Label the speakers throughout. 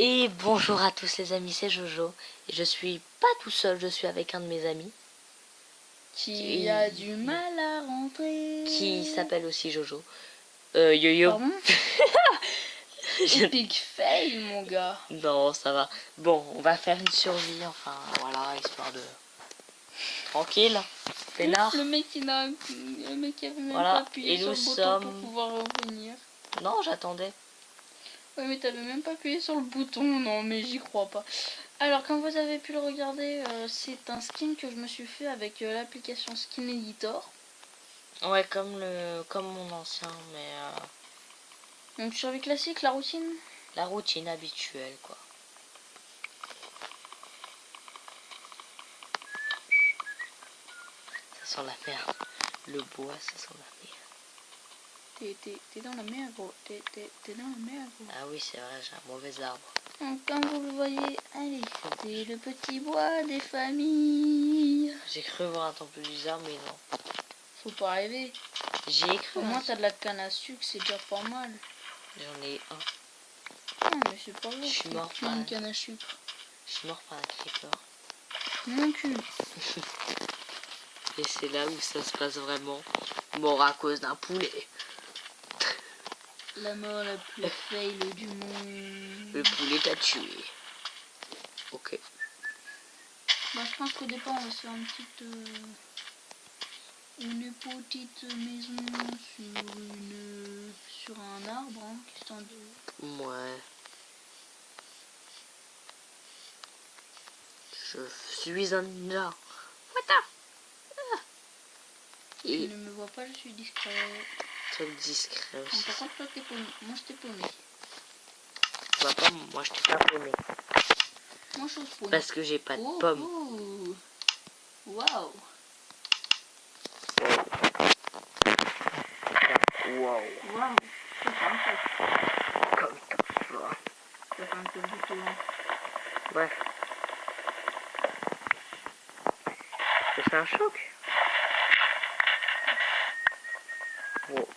Speaker 1: Et bonjour à tous les amis, c'est Jojo. Et je suis pas tout seul, je suis avec un de mes amis.
Speaker 2: Qui a du mal à rentrer.
Speaker 1: Qui s'appelle aussi Jojo. Yo-yo.
Speaker 2: Pardon. Epic fail, mon gars.
Speaker 1: Non, ça va. Bon, on va faire une survie, enfin, voilà, histoire de... Tranquille, peinard.
Speaker 2: Le mec qui avait même
Speaker 1: Voilà,
Speaker 2: pas appuyé
Speaker 1: et
Speaker 2: sur
Speaker 1: nous
Speaker 2: le bouton
Speaker 1: sommes...
Speaker 2: pour pouvoir revenir.
Speaker 1: Non, j'attendais.
Speaker 2: Ouais, mais t'avais même pas appuyé sur le bouton. Non, mais j'y crois pas. Alors, comme vous avez pu le regarder, c'est un skin que je me suis fait avec l'application Skin Editor.
Speaker 1: Ouais, comme mon ancien, mais...
Speaker 2: Donc, survie classique, la routine.
Speaker 1: La routine habituelle, quoi. Ça sent la merde. Le bois, ça sent la merde.
Speaker 2: T'es dans la merde, gros. T'es dans la merde, gros.
Speaker 1: Ah oui, c'est vrai, j'ai un mauvais arbre.
Speaker 2: Donc, comme vous le voyez, allez, c'est le petit bois des familles.
Speaker 1: J'ai cru voir un temple du arbre, mais non.
Speaker 2: Faut pas rêver.
Speaker 1: J'y ai cru.
Speaker 2: Au moins, t'as de la canne à sucre, c'est déjà pas mal.
Speaker 1: J'en ai un.
Speaker 2: Non, mais c'est pas grave.
Speaker 1: Je suis mort
Speaker 2: Tu as une canne à sucre.
Speaker 1: Je suis mort par un creeper.
Speaker 2: Mon cul.
Speaker 1: Et c'est là où ça se passe vraiment. Mort à cause d'un poulet.
Speaker 2: La mort la plus fail du monde.
Speaker 1: Le poulet t'a tué. Ok.
Speaker 2: Bah, je pense qu'au départ, on va se faire une petite maison sur un arbre, hein, question de...
Speaker 1: Ouais. Je suis un ninja. What
Speaker 2: Tu
Speaker 1: Et
Speaker 2: ne me vois pas, je suis discret.
Speaker 1: truc discret
Speaker 2: Donc,
Speaker 1: aussi.
Speaker 2: par contre, toi, t'es paumé. Moi, je t'ai paumé.
Speaker 1: Bah, pas moi, je t'ai pas paumé.
Speaker 2: Moi, je suis paumé.
Speaker 1: Parce que j'ai pas de pommes.
Speaker 2: Oh. Waouh.
Speaker 1: Wow.
Speaker 2: Waouh. Ça fait un peu.
Speaker 1: Comme ça.
Speaker 2: Ça fait un peu bouteux.
Speaker 1: Bref. C'est un choc. Wow.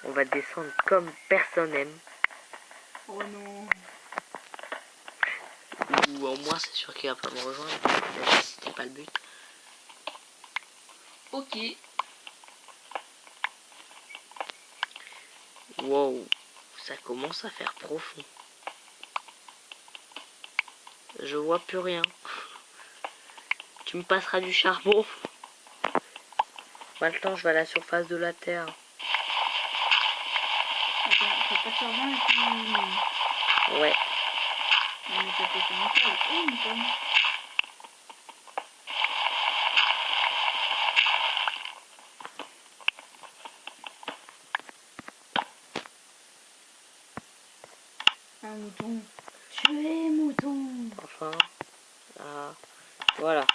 Speaker 1: On va descendre comme personne aime.
Speaker 2: Oh non.
Speaker 1: Ou au moins c'est sûr qu'il va pas me rejoindre. Même si c'était pas le but.
Speaker 2: Ok.
Speaker 1: Wow. Ça commence à faire profond. Je vois plus rien. Tu me passeras du charbon. Pas le temps, je vais à la surface de la terre.
Speaker 2: Attends, t'as pas de charbon et puis...
Speaker 1: Ouais.
Speaker 2: On est tapé sur un câble. Oh, une pomme. Un mouton. Tu es mouton.
Speaker 1: Enfin. Voilà.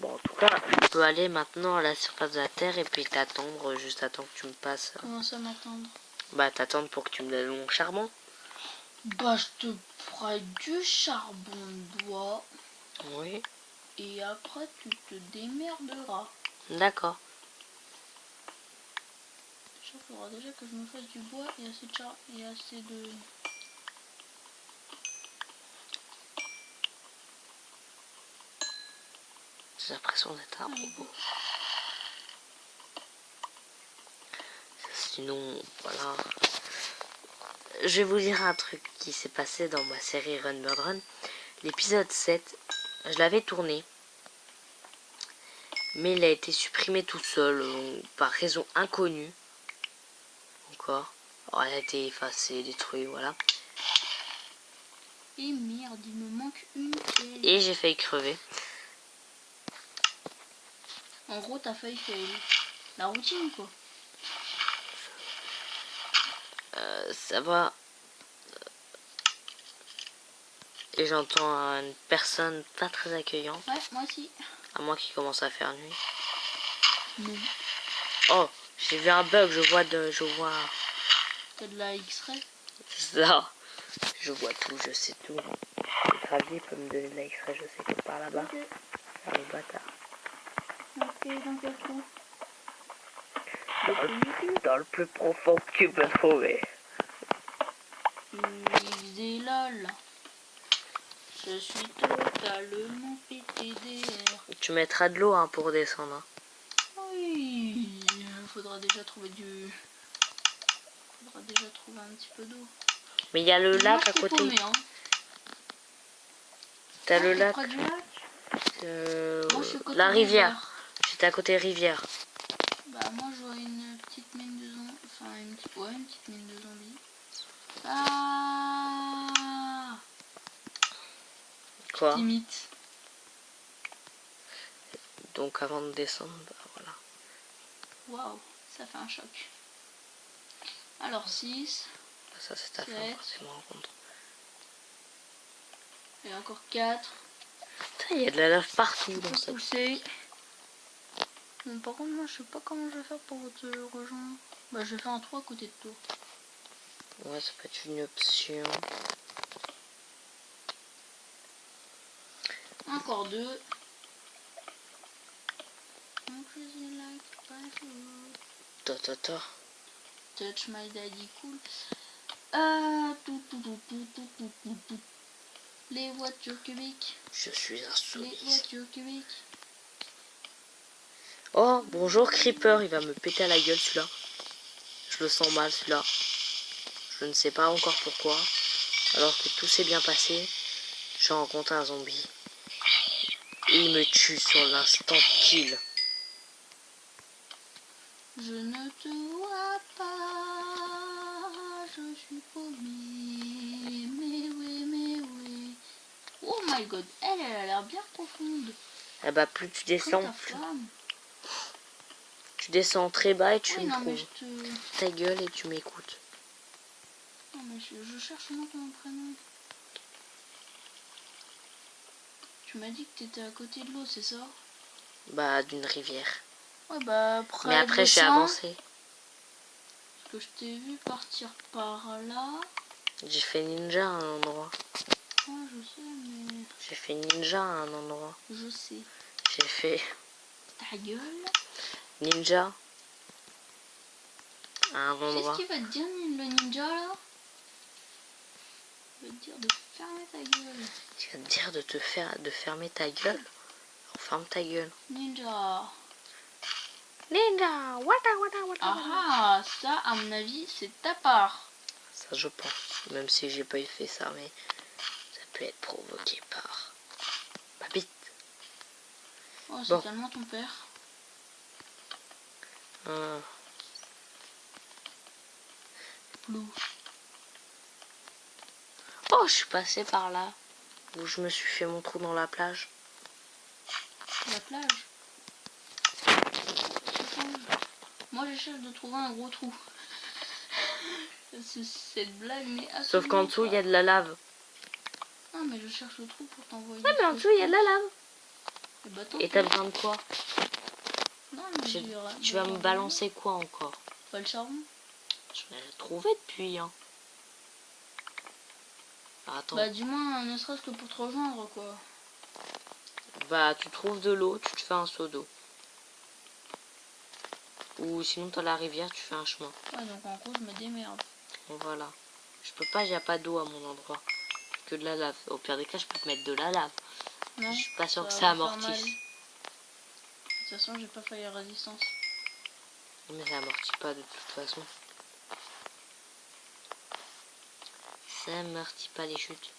Speaker 1: Bon, en tout cas, je peux aller maintenant à la surface de la terre et puis t'attendre, juste attendre que tu me passes.
Speaker 2: Comment ça m'attendre?
Speaker 1: Bah, t'attendre pour que tu me donnes mon charbon.
Speaker 2: Bah, je te ferai du charbon de bois.
Speaker 1: Oui.
Speaker 2: Et après, tu te démerderas.
Speaker 1: D'accord.
Speaker 2: Il faudra déjà que je me fasse du bois et assez de charbon et assez de...
Speaker 1: J'ai l'impression d'être un robot. Sinon, voilà. Je vais vous dire un truc qui s'est passé dans ma série Run Bird Run. L'épisode 7, je l'avais tourné. Mais il a été supprimé tout seul, par raison inconnue. Encore. Alors, elle a été effacée, détruite, voilà.
Speaker 2: Et merde, il me manque une
Speaker 1: Et j'ai failli crever.
Speaker 2: En gros, t'as failli faire la routine, quoi.
Speaker 1: Ça va. Et j'entends une personne pas très accueillante.
Speaker 2: Ouais, moi aussi.
Speaker 1: À moins qu'il commence à faire nuit.
Speaker 2: Non.
Speaker 1: Oh, j'ai vu un bug, je vois...
Speaker 2: T'as de la X-ray?
Speaker 1: Ça. Je vois tout, je sais tout. Le gravier peut me donner de l'extrait, je sais que par là-bas.
Speaker 2: Ok.
Speaker 1: Par le bâtard.
Speaker 2: Ok, dans quel coin?
Speaker 1: Dans le plus profond que tu peux trouver.
Speaker 2: suis lol. Je suis totalement PTDR.
Speaker 1: Tu mettras de l'eau hein, pour descendre. Hein.
Speaker 2: Oui, il faudra déjà trouver un petit peu d'eau.
Speaker 1: Mais il y a le lac à
Speaker 2: je suis
Speaker 1: côté.
Speaker 2: paumée, hein.
Speaker 1: T'as le
Speaker 2: T'es
Speaker 1: lac.
Speaker 2: près du lac Moi, je suis côté
Speaker 1: la rivière.
Speaker 2: rivière.
Speaker 1: J'étais à côté rivière.
Speaker 2: Bah moi je vois une petite mine de zombies. Enfin une petite mine de zombies. Ah,
Speaker 1: Quoi?
Speaker 2: t'imites.
Speaker 1: Donc avant de descendre, bah voilà.
Speaker 2: Waouh, ça fait un choc. Alors 6.
Speaker 1: Ça c'est ta fin forcément rencontre.
Speaker 2: Et encore 4.
Speaker 1: Il y a de la lave partout dans
Speaker 2: Faut
Speaker 1: cette.
Speaker 2: pousser. Bon, par contre moi je sais pas comment je vais faire pour te rejoindre. Bah je vais faire un trou à côté de toi.
Speaker 1: Ouais, ça peut être une option.
Speaker 2: Encore 2. Touch my daddy cool. Les voitures cubiques.
Speaker 1: Je suis un
Speaker 2: Les
Speaker 1: soumis.
Speaker 2: voitures cubiques.
Speaker 1: Oh, bonjour Creeper, il va me péter à la gueule celui-là. Je le sens mal celui-là. Je ne sais pas encore pourquoi. Alors que tout s'est bien passé, j'ai rencontré un zombie. Et il me tue sur l'instant kill.
Speaker 2: Je ne te vois pas, je suis paumé, mais oui. Oh my god, elle a l'air bien profonde.
Speaker 1: Eh bah plus tu
Speaker 2: Comme
Speaker 1: descends,
Speaker 2: ta
Speaker 1: plus
Speaker 2: femme.
Speaker 1: tu descends très bas et tu
Speaker 2: Oui,
Speaker 1: me
Speaker 2: non, mais
Speaker 1: trouves.
Speaker 2: je te...
Speaker 1: Ta gueule et tu m'écoutes.
Speaker 2: Non, mais je cherche moi ton prénom. Tu m'as dit que t'étais à côté de l'eau, c'est ça?
Speaker 1: Bah d'une rivière.
Speaker 2: Ouais, bah près
Speaker 1: Mais après
Speaker 2: de
Speaker 1: j'ai
Speaker 2: l'océan,
Speaker 1: avancé.
Speaker 2: parce que je t'ai vu partir par là.
Speaker 1: J'ai fait ninja à un endroit.
Speaker 2: Ouais, je sais, mais...
Speaker 1: J'ai fait ninja à un endroit.
Speaker 2: Je sais.
Speaker 1: J'ai fait
Speaker 2: Ta gueule.
Speaker 1: ninja à un
Speaker 2: Tu sais ce
Speaker 1: endroit.
Speaker 2: qu'il va te dire, le ninja, là? Il va te dire de fermer ta gueule.
Speaker 1: Tu vas te dire de fermer ta gueule. Alors ferme ta gueule.
Speaker 2: Ninja.
Speaker 1: Ninja, wata wata wata.
Speaker 2: Ah, ça, à mon avis, c'est ta part.
Speaker 1: Ça je pense. Même si j'ai pas fait ça, mais ça peut être provoqué par ma bite.
Speaker 2: Oh, c'est
Speaker 1: Bon.
Speaker 2: tellement ton père. Blue.
Speaker 1: Oh, je suis passé par là. Où je me suis fait mon trou dans la plage.
Speaker 2: La plage. Moi, j'essaie de trouver un gros trou. Cette blague n'est absolument
Speaker 1: Sauf qu'en dessous, il y a de la lave.
Speaker 2: Non, mais je cherche le trou pour t'envoyer.
Speaker 1: Ouais, mais en dessous, il y a de la lave.
Speaker 2: Bah,
Speaker 1: Et t'as besoin de quoi?
Speaker 2: Non, mais
Speaker 1: Tu vas me balancer quoi encore?
Speaker 2: Pas le charbon.
Speaker 1: Je vais le trouver depuis. Hein. Attends.
Speaker 2: Bah, du moins, ne serait-ce que pour te rejoindre, quoi.
Speaker 1: Bah, tu trouves de l'eau, tu te fais un seau d'eau. Ou sinon, t'as la rivière, tu fais un chemin.
Speaker 2: Ouais, donc en gros, je me démerde.
Speaker 1: Bon, voilà. Je peux pas, il n'y a pas d'eau à mon endroit. Que de la lave. Au pire des cas, je peux te mettre de la lave.
Speaker 2: Non,
Speaker 1: je suis pas sûr que
Speaker 2: va
Speaker 1: ça
Speaker 2: me faire mal.
Speaker 1: amortisse.
Speaker 2: De toute façon, j'ai pas failli résistance.
Speaker 1: Mais ça amortit pas de toute façon. Ça amortit pas les chutes.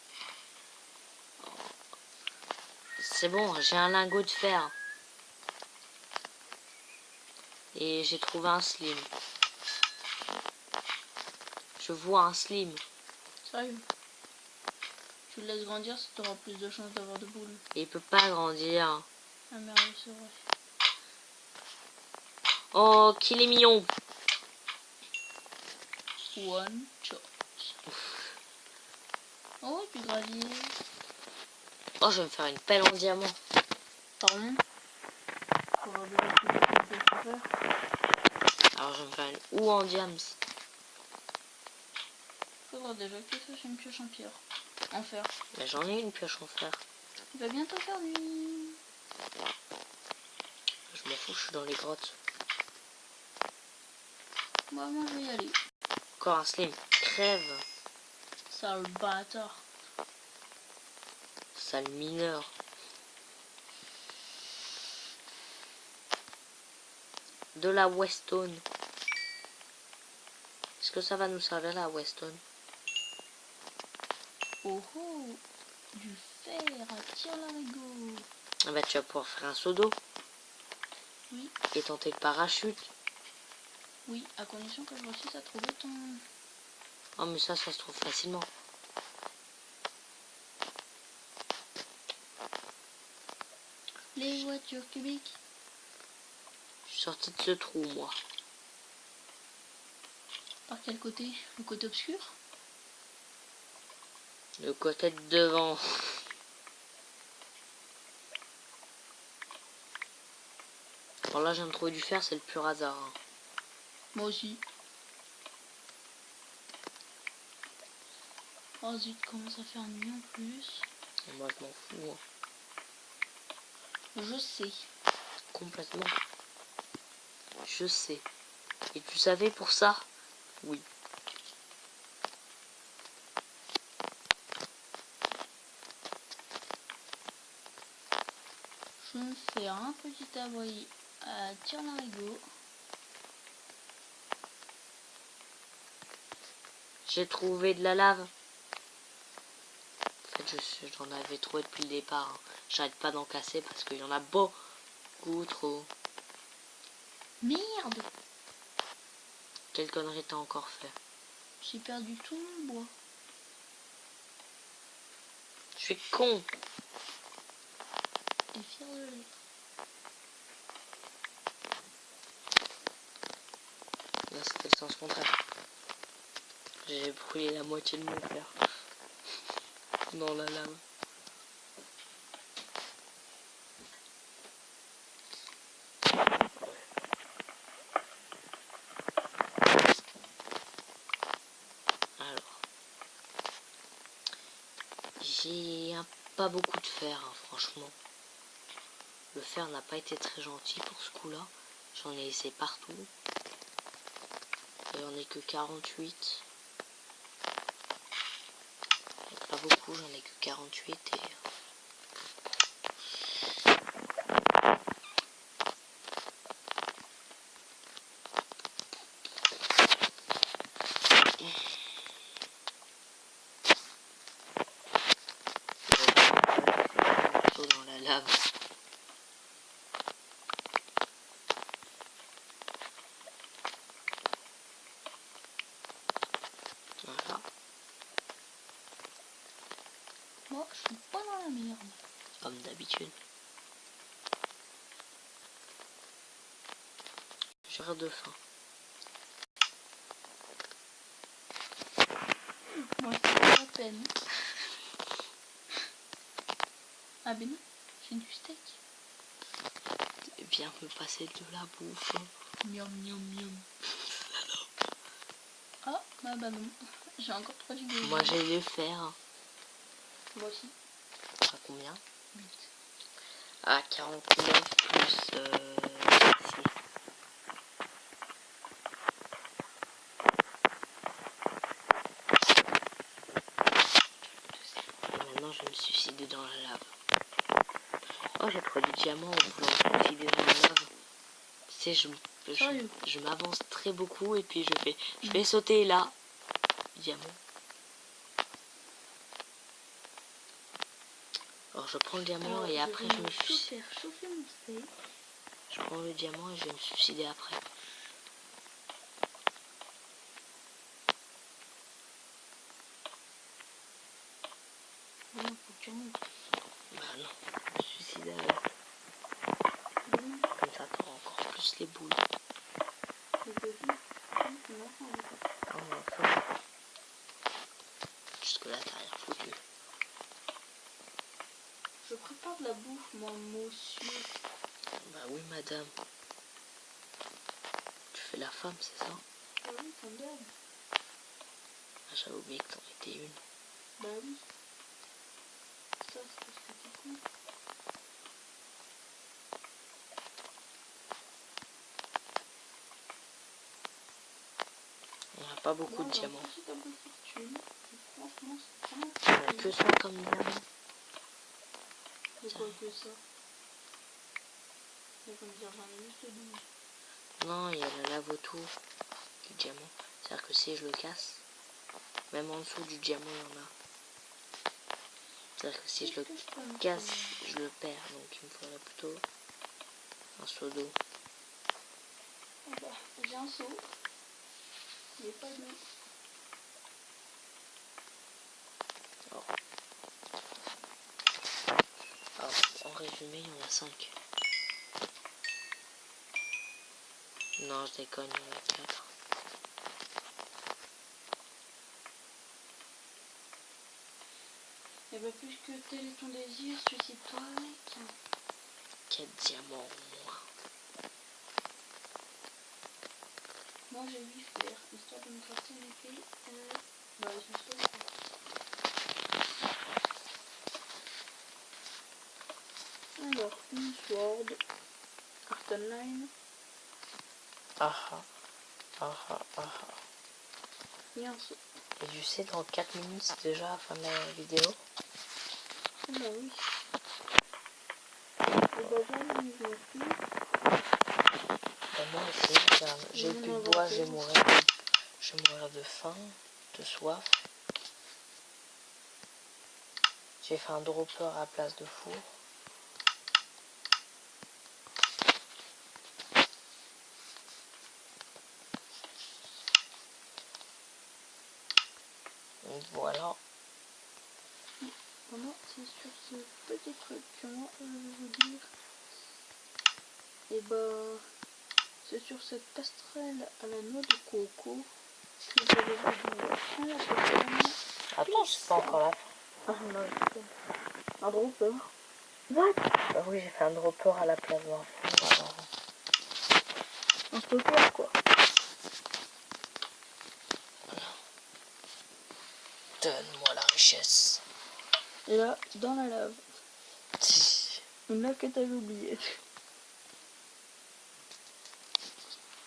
Speaker 1: C'est bon, j'ai un lingot de fer. Et j'ai trouvé un slim. Je vois un slim.
Speaker 2: Sérieux. Tu le laisses grandir, ça t'aura plus de chances d'avoir de boules.
Speaker 1: Et il peut pas grandir.
Speaker 2: Ah merde, c'est vrai.
Speaker 1: Oh, qu'il est mignon.
Speaker 2: One shot. Oh, du gravier.
Speaker 1: Oh, je vais me faire une pelle en diamant.
Speaker 2: Pardon. Faudra déjà que tu peux faire.
Speaker 1: Alors, je vais me faire une ou en diams.
Speaker 2: Faudra déjà que tu fasses une pioche en pierre. En fer.
Speaker 1: Mais j'en ai une pioche en fer.
Speaker 2: Il va bientôt faire nuit.
Speaker 1: Je m'en fous, je suis dans les grottes.
Speaker 2: Bah, moi, je vais y aller.
Speaker 1: Encore un slim. Crève.
Speaker 2: sale bâtard.
Speaker 1: Sale mineur. De la Weston. Est-ce que ça va nous servir la Weston?
Speaker 2: Oh oh, du fer à tir-larigot.
Speaker 1: Ah bah tu vas pouvoir faire un seau d'eau.
Speaker 2: Oui.
Speaker 1: Et tenter le parachute.
Speaker 2: Oui, à condition que je réussisse à trouver ton...
Speaker 1: Oh mais ça se trouve facilement.
Speaker 2: Les voitures cubiques.
Speaker 1: Je suis sorti de ce trou moi.
Speaker 2: Par quel côté? Le côté obscur?
Speaker 1: Le côté de devant. Alors là je viens de trouver du fer, c'est le pur hasard. Hein.
Speaker 2: Moi aussi. Oh zut, commence à faire nuit en plus.
Speaker 1: Et moi je m'en fous. Hein.
Speaker 2: Je sais.
Speaker 1: Complètement. Je sais. Et tu savais pour ça? Oui.
Speaker 2: Je vais me faire un petit abri à tir-larigot.
Speaker 1: J'ai trouvé de la lave. En fait, j'en avais trouvé depuis le départ. Hein. J'arrête pas d'en casser parce qu'il y en a beaucoup trop.
Speaker 2: Merde!
Speaker 1: Quelle connerie t'as encore fait?
Speaker 2: J'ai perdu tout mon bois.
Speaker 1: Je suis con.
Speaker 2: Et fier de l'être.
Speaker 1: Là, c'était le sens contraire. J'ai brûlé la moitié de mon fer. Dans la lave. Alors. J'ai pas beaucoup de fer, hein, franchement. Le fer n'a pas été très gentil pour ce coup-là. J'en ai laissé partout. Et j'en ai que 48. Pas beaucoup, j'en ai que 48 et... dans la lave. Voilà.
Speaker 2: Moi, je suis pas dans la merde.
Speaker 1: Comme d'habitude. J'ai de faim.
Speaker 2: Moi, c'est pas la peine. Ah ben non, j'ai du steak.
Speaker 1: Viens me passer de la bouffe.
Speaker 2: Miam miam miam. Ah, bah non. J'ai encore 3 vidéos.
Speaker 1: Moi j'ai le fer.
Speaker 2: Moi aussi.
Speaker 1: À combien?
Speaker 2: 8.
Speaker 1: À 49 plus 6. Et maintenant je vais me suicider dans la lave. Oh, j'ai trouvé du diamant en voulant me suicider dans la lave. Tu sais, je m'avance très beaucoup et puis je vais sauter là. Diamant. Alors je prends le diamant et après je me suicide.
Speaker 2: Faire chauffer mon steak.
Speaker 1: Je prends le diamant et je vais me suicider après.
Speaker 2: Non, faut que tu remontes.
Speaker 1: Bah non, je me suicide avec. Comme ça t'auras encore plus les boules. Ah, enfin. Jusque là t'as rien foutu.
Speaker 2: Je prépare de la bouffe, moi, monsieur.
Speaker 1: Bah oui madame. Tu fais la femme, c'est ça?
Speaker 2: Oui, ça me donne.
Speaker 1: Ah, j'avais oublié que t'en étais une.
Speaker 2: Bah oui. Ça, c'est parce que t'es con.
Speaker 1: On va pas beaucoup
Speaker 2: Là,
Speaker 1: de
Speaker 2: j'ai un
Speaker 1: diamants.
Speaker 2: petit peu de fortune. Franchement, c'est
Speaker 1: Il
Speaker 2: pas
Speaker 1: n'y en a que 100 comme diamants.
Speaker 2: C'est quoi que ça? C'est comme dire, j'en ai juste 12.
Speaker 1: Non, il y a la lave autour du diamant. C'est-à-dire que si je le casse, même en dessous du diamant, il y en a. C'est-à-dire que si je le casse, je le perds. Donc il me faudrait plutôt un seau d'eau.
Speaker 2: Ah bah, j'ai un seau. Il n'est pas d'eau.
Speaker 1: Alors, en résumé, il y en a 5. Non, je déconne, il y en a 4.
Speaker 2: Et bah, puisque tel est ton désir, suicide-toi avec.
Speaker 1: 4 diamants au moins.
Speaker 2: Moi j'ai 8 fers, histoire de me tracer une épée. Bah, ils sont stockés. Alors, une sword, Carton Line
Speaker 1: Ah ah, ah ah, ah ah.
Speaker 2: et un seau.
Speaker 1: Et tu sais, dans 4 minutes, c'est déjà la fin de la vidéo.
Speaker 2: Ah bah oui. Et bah, j'en ai plus.
Speaker 1: Et moi aussi, j'ai plus de bois, je vais mourir de faim, de soif. J'ai fait un dropper à la place de four. Donc voilà.
Speaker 2: Voilà, c'est sur ce petit truc que moi je vais vous dire. Et bah, c'est sur cette passerelle à la noix de coco que je vais vous dire à la prochaine.
Speaker 1: Attends, c'est pas encore la fin.
Speaker 2: Ah non, c'est un dropper.
Speaker 1: What? Bah oui, j'ai fait un dropper à la place d'un four. Alors...
Speaker 2: Un stocker quoi.
Speaker 1: Donne-moi la richesse.
Speaker 2: Et là, dans la lave. Une lave que t'avais oubliée.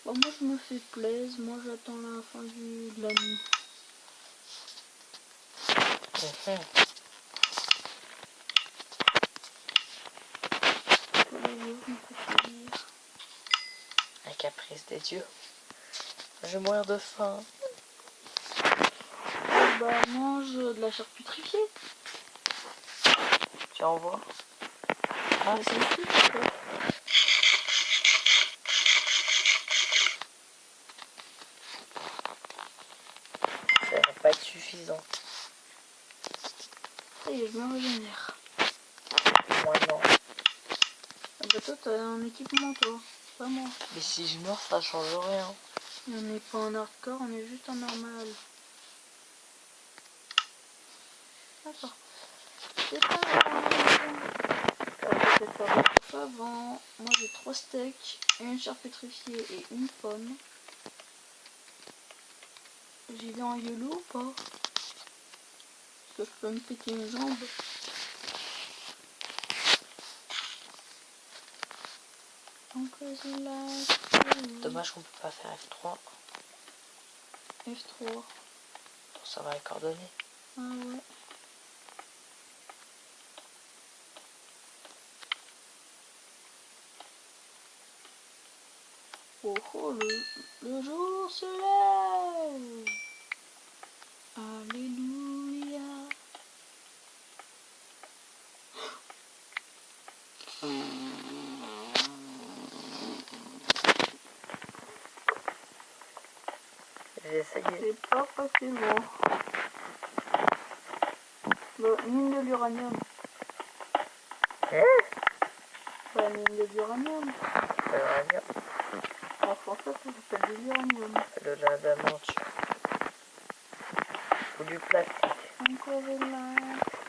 Speaker 2: Bon, moi je me fais plaisir, moi j'attends la fin de la nuit. Voilà, je me fais plaisir.
Speaker 1: Un caprice des dieux. Je vais mourir de faim.
Speaker 2: Bah, mange de la charcuterie.
Speaker 1: Tu en vois? Ah,
Speaker 2: C'est
Speaker 1: si.
Speaker 2: quoi.
Speaker 1: Ça va pas être suffisant.
Speaker 2: Ça y est, je me régénère.
Speaker 1: Moi non.
Speaker 2: Ah bah toi t'as un équipement toi, pas moi.
Speaker 1: Mais si je meurs, ça change rien.
Speaker 2: Et on n'est pas en hardcore, on est juste en normal. D'accord. C'est pas grave. On va peut-être faire des trucs avant. Moi j'ai 3 steaks, une charcuterie et une pomme. J'y vais en YOLO ou pas? Parce que je peux me péter une jambe. Donc là,
Speaker 1: Dommage qu'on peut pas faire F3.
Speaker 2: F3.
Speaker 1: Pour savoir les coordonnées.
Speaker 2: Ah ouais. Oh oh, le jour se lève. Alléluia.
Speaker 1: J'ai essayé.
Speaker 2: C'est pas facilement. Bah, mine de l'uranium. Bah, mine de l'uranium. En français, ça s'appelle de l'uranium.
Speaker 1: De l'adamantium. Ou du plastique.
Speaker 2: Encore là.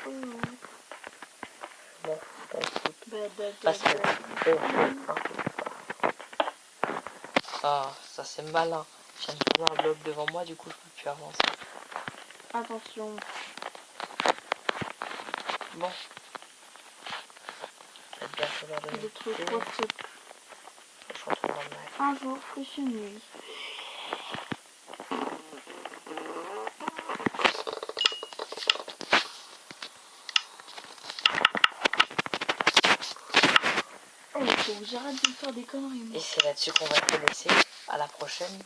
Speaker 1: Je m'en fous, t'en fous.
Speaker 2: Bah, bah,
Speaker 1: Parce que...
Speaker 2: bah.
Speaker 1: Ah, ça c'est malin. Je viens de poser un bloc devant moi, du coup je peux plus avancer.
Speaker 2: Attention.
Speaker 1: Bon. Ça devient bientôt l'heure de
Speaker 2: Le truc,
Speaker 1: méditer.
Speaker 2: what's up?
Speaker 1: Je retourne dans le mag.
Speaker 2: Un jour plus une nuit. Oh, faut que j'arrête de faire des conneries. Moi.
Speaker 1: Et c'est là-dessus qu'on va te laisser. À la prochaine.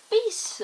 Speaker 2: Peace.